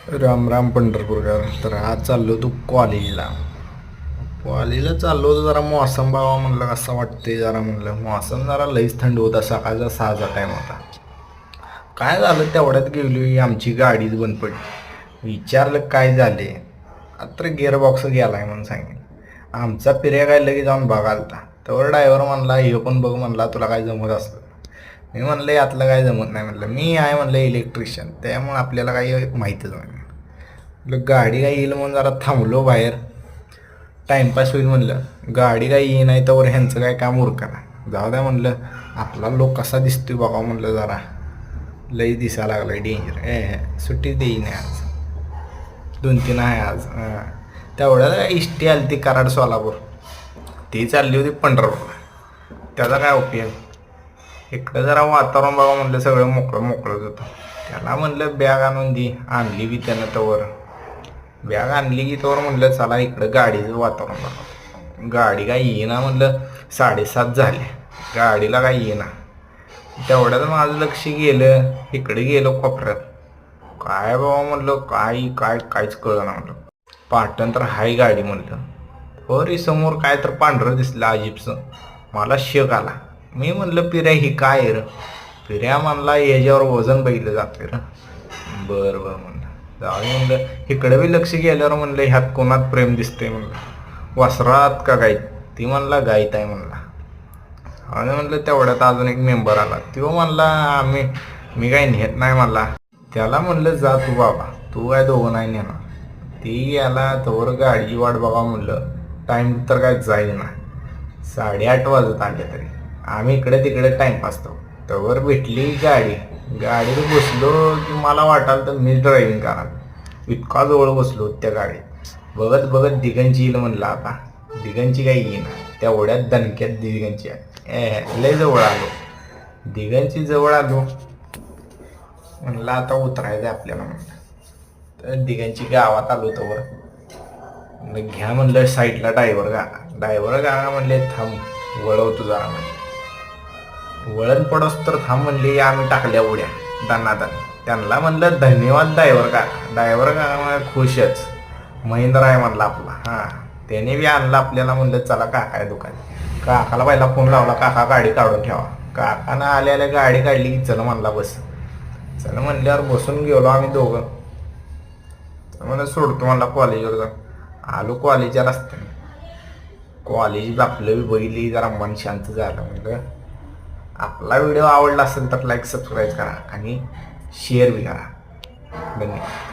राम राम पंढरपूरकर. तर आज चाललो तू कॉलेजला. चाललो होतो, जरा मौसम बाबा म्हणलं कसं वाटतंय. जरा म्हणलं मौसम जरा लईच थंड होता. सकाळचा 6चा टाईम होता. काय झालं तेवढ्यात गेली आमची गाडीच बंद पडली. विचारलं काय झाले, आता गिअरबॉक्स गेलाय म्हणून सांगेन. आमचा पिर्या काय लगेच जाऊन बघालता. तर ड्रायव्हर म्हणला हे पण बघ म्हणला, तुला काय जमत असतं. मी म्हणलं यातलं काय जमत नाही म्हणलं, मी आहे म्हणलं इलेक्ट्रिशियन, त्यामुळे आपल्याला काही माहीतच नाही म्हणलं. गाडी काय येईल म्हणून जरा थांबलो बाहेर, टाईमपास होईल म्हणलं. गाडी काय येई नाही तर ह्यांचं काय काम उरकना. जाऊ द्या म्हणलं, आपला लोक कसा दिसतोय बघा म्हणलं. जरा लई दिसायला लागलाय डेंजर. सुट्टी देई नाही आज, 2-3 आहे आज. तेवढ्या इष्टी आली ती कराड सोलापूर, ती चालली होती पंढरपूर. त्याचा काय उपयोग. इकडं जरा वातावरण बघा म्हणलं, सगळं मोकळं मोकळंच होतं. त्याला म्हणलं बॅग आणून दे, आणली बी त्यानं. तवर बॅग आणली की तवर म्हणलं चला इकडं गाडीचं वातावरण बघा. गाडी काय येईना म्हणलं, 7:30 झाले, गाडीला काय येईना. तेवढ्यात माझं लक्ष गेलं, इकडे गेलो कोपऱ्यात. काय बाबा म्हणलं, काहीच कळलं ना म्हणलं. पाटण तर हाय गाडी म्हणलं. होरी समोर काय तर पांढरं दिसलं अजिबचं. मला शेक आला. मी म्हणलं पिऱ्या ही काय र. पिऱ्या म्हणला याच्यावर वजन बघितलं जाते र. बरं म्हणलं, जाऊ म्हणलं. इकडे बी लक्ष गेल्यावर म्हणलं ह्यात कोणात प्रेम दिसतंय म्हणलं. वासरात का गाईत. ती म्हणला गाईत आहे म्हणला. आणि म्हणलं तेवढ्यात अजून एक मेंबर आला. तो म्हणला मी काही नेत नाही म्हणला. त्याला म्हणलं जा तू बाबा, तू काय दोघं नाही नेणार. ती गेला तोवर गाडीची वाट बघा म्हणलं. टाईम तर काय जाईल ना, 8:30 वाजत आले तरी. आम्ही इकडे तिकडे टाईमपास तवर भेटली गाडी. गाडीत बसलो की मला वाटाल तर मीच ड्रायव्हिंग करा. इतका जवळ बसलो त्या गाडीत. बघत बघत दिगंची येईल म्हणलं. आता दिगंची काही येईना. तेवढ्यात दणक्यात दिगंची लय जवळ आलो. दिगंची जवळ आलो म्हणलं आता उतरायचं आपल्याला म्हणलं. तर दिगंची गावात आलो तवर घ्या म्हणलं साईडला ड्रायव्हर गाणं म्हणले थांब वळवतो जरा म्हणले. वळण पडस तर थांब म्हणले. आम्ही टाकल्या उड्या दणादण. त्यांना म्हणलं धन्यवाद ड्रायव्हर का खुशच. महेंद्र आहे म्हणला आपला. त्याने बी आणलं आपल्याला. म्हणलं चला काका आहे दुकान. काकाला पहिला फोन लावला, काका गाडी काढून ठेवा. काकानं आल्या गाडी काढली की चल म्हणला बस. चल म्हणल्यावर बसून गेलो आम्ही दोघं. तर मला सोडतो म्हणला कॉलेजवर जाऊन. आलो कॉलेजच्या रस्त्याने. कॉलेज आपलं बी बघितली, जरा मन शांत झालं. म्हणजे आपला व्हिडिओ आवडला असेल तर लाईक सबस्क्राईब करा आणि शेअर बी करा. धन्यवाद.